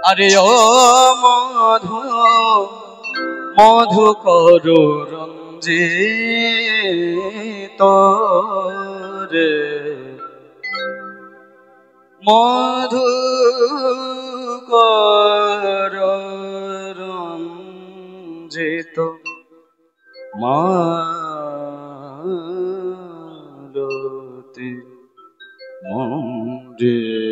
আরে ও মধু মধুকর রঞ্জিত রে মধুকর রঞ্জিত মালতী মঞ্জিত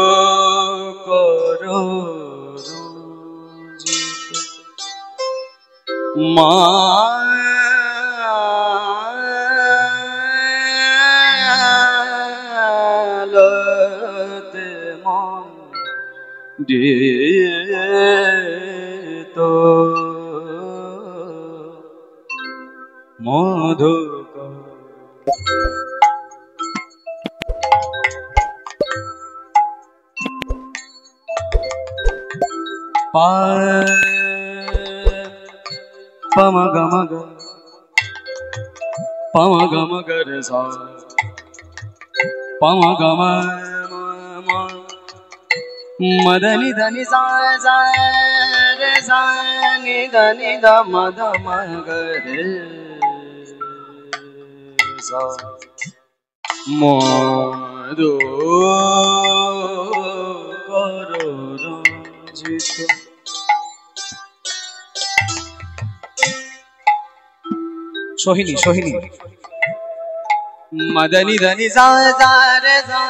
মধুকর মালতে মঞ্জিত মধুকর পমগমগ পমগমগ রে সা পমগম মদনি ధని সা সা রে সা নি ధని ద মদ মগ রে সা মধু কর রঞ্জিত সোহিনী সোহিনী মদনি ధని সা সা রে সা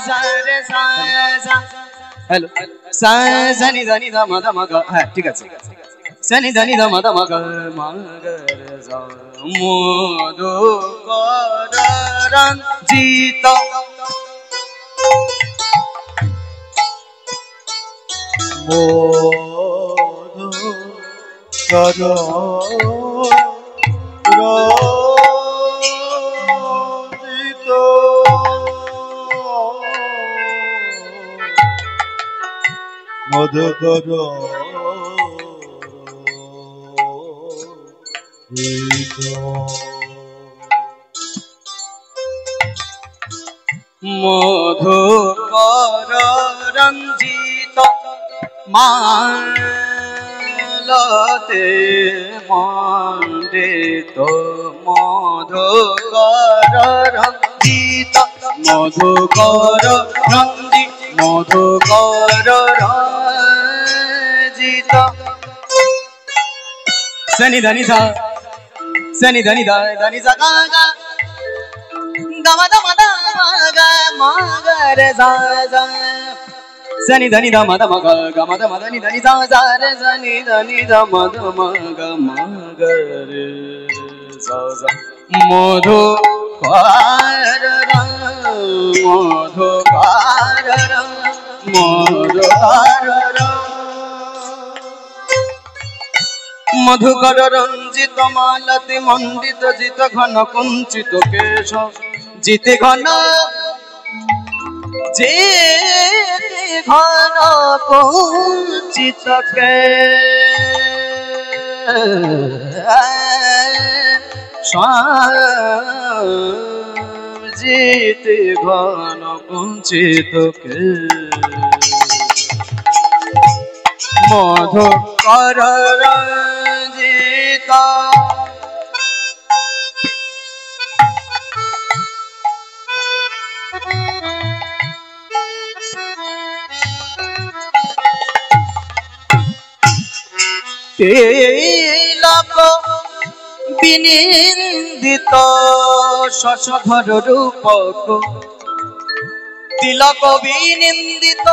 সা রে সা সা হ্যালো সা সা নি ధని দ মদ মগ হ্যাঁ ঠিক আছে সা নি ధని দ মদ মগ মগ রে সা মধু কর রঞ্জিত মধু কর রঞ্জিত মধুকর মধুকর রঞ্জিত মালতে মণ্ডিত মধুকর রঞ্জিত মধুকর রঞ্জিত মধুকর রঞ্জিত সনি ধনি সা সনি ধনি ধ ধনি সা গা গা গম দ মদ গা মগ রে সা সা সনি ধনি দ মদ মগ গম দ মদ নি ধনি সা সা রে সনি ধনি দ মদ মগ মগ রে সা সা মধু কর মধু কর মধু কর মধুকর রঞ্জিত মালতি মণ্ডিত জিত ঘন কুঞ্চিত কেশ জিতে ঘন জিতে ঘন কুঞ্চিত কেশ জিতে ঘন কুঞ্চিত কেশ মধুকর রঞ্জিত তিলক বিনিন্দিত শশধর রূপক তিলক বিনিন্দিত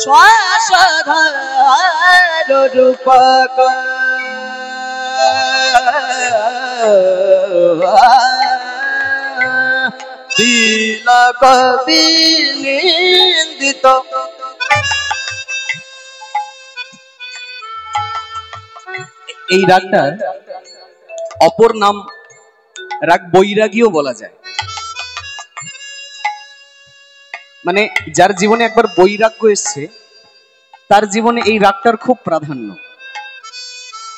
শ্বাসধর রূপক তিলক বিনিন্দিত এই রাগটার অপর নাম রাগ বৈরাগীও বলা যায়। মানে যার জীবনে একবার বৈরাগ্য এসছে তার জীবনে এই রাগটার খুব প্রাধান্য।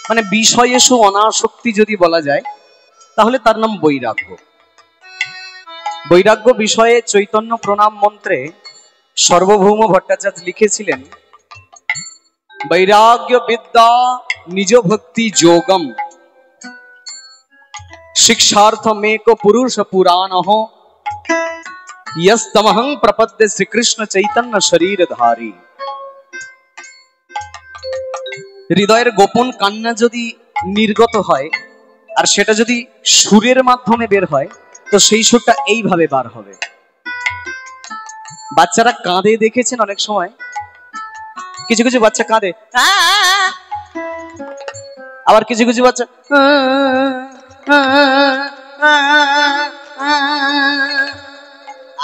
মানে বিষয়ে অনাসক্তি যদি বলা যায় তাহলে তার নাম বৈরাগ্য। বৈরাগ্য বিষয়ে চৈতন্য প্রণাম মন্ত্রে সার্বভৌম ভট্টাচার্য লিখেছিলেন, বৈরাগ্য বিদ্যা নিজ ভক্তি যোগম শিক্ষার্থমেক পুরুষ পুরাণ यस्तमहं प्रपद्य श्रीकृष्ण चैतन्य शरीरधारी। হৃদয়ের গোপন কান্না যদি নির্গত হয় আর সেটা যদি সুরের মাধ্যমে বের হয় তো সেই সুরটা এইভাবে বার হবে। বাচ্চারা কাঁদে দেখেছেন অনেক সময়, কিছু কিছু বাচ্চা কাঁদে, আবার কিছু কিছু বাচ্চা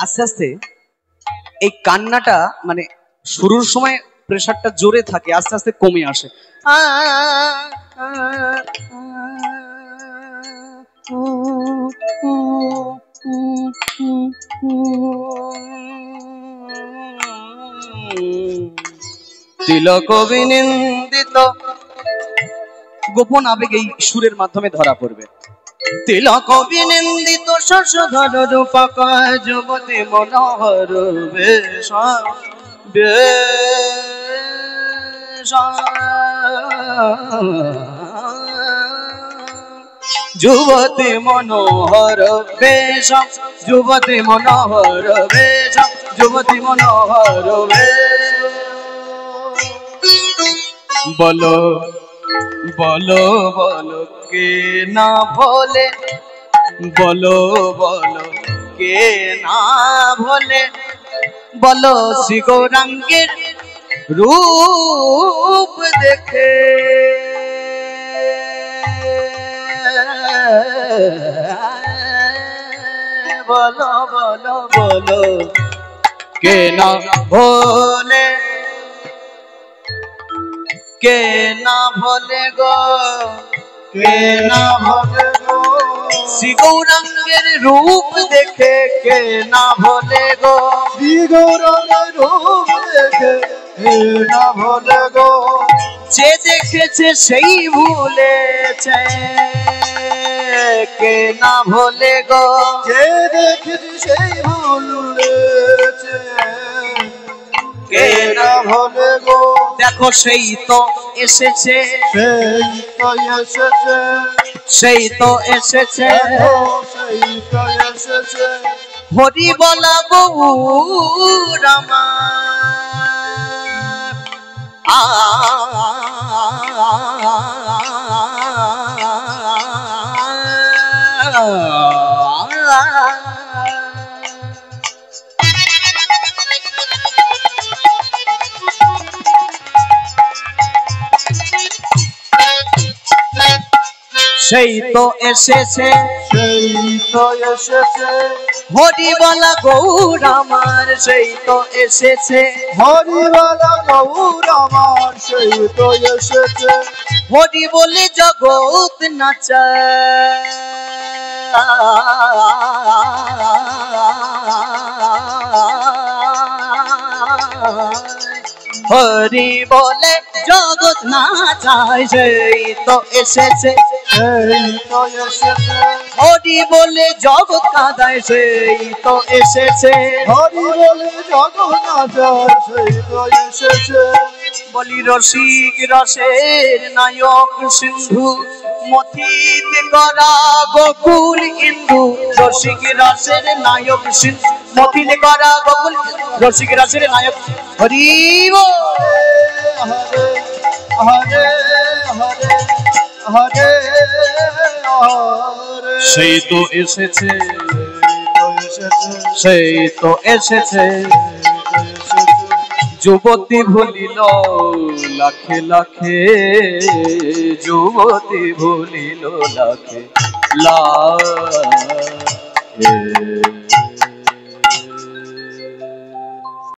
আস্তে আস্তে এই কান্নাটা মানে শুরুর সময় প্রেসারটা জোরে থাকে, আস্তে আস্তে কমে আসে। তিলক বিনিন্দিত গোপন আবেগ এই সুরের মাধ্যমে ধরা পড়বে। তিলক বিনিন্দিত শশধর রূপক যুবতী মনোহর বেশ যুবতী মনোহর বেশ যুবতী মনোহর বেশ যুবতী মনোহর বেশ। বলো বলো বলো কে না ভোলে, বলো বলো কে না ভোলে, বলো শ্রী গৌরাঙ্গের রূপ দেখে বলো বলো বলো কে না ভোলে, কে না ভোলে গো, কে না ভোলে গো শ্রী গৌরাঙ্গের রূপ দেখে, কে না ভোলে গো শ্রী গৌরাঙ্গের রূপ দেখে, কে না ভোলে গো। যে দেখেছে সেই ভুলেছে, কে না ভোলে গো যে দেখেছে সেই ভুলেছে, কে না ভোলে গো। দেখো সেই তো এসেছে, সেই তো এসেছে, সেই তো এসেছে, সেই তো এসেছে, হরি বলা গৌর সেই তো এসেছে, সেই তো এসেছে, হরি বলা গৌর আমার, সেই তো এসেছে, হরি বলা গৌর আমার, সেই তো এসেছে, হরি বলে জগৎ নাচায়, হরি বলে জগৎ নাচায়, সেই তো এসেছে, সেই তো এসেছে, হরি বলে জগৎ কাঁদায়, সেই তো এসেছে, হরি বলে জগৎ নাচায়, সেই তো এসেছে। বলি রসিক রসের নায়ক সিন্ধু, মথিত করা গোকুল ইন্দু, রসিক রসের নায়ক সিন্ধু, মথিত করা গোকুল, রসিক রসের নায়ক হরি হরে হরে হরে হরে হরে। সেই তো এসেছে, সেই তো এসেছে, যুবতী ভুলিল লাখে লাখে, যুবতী ভুলিল লাখে লাখে।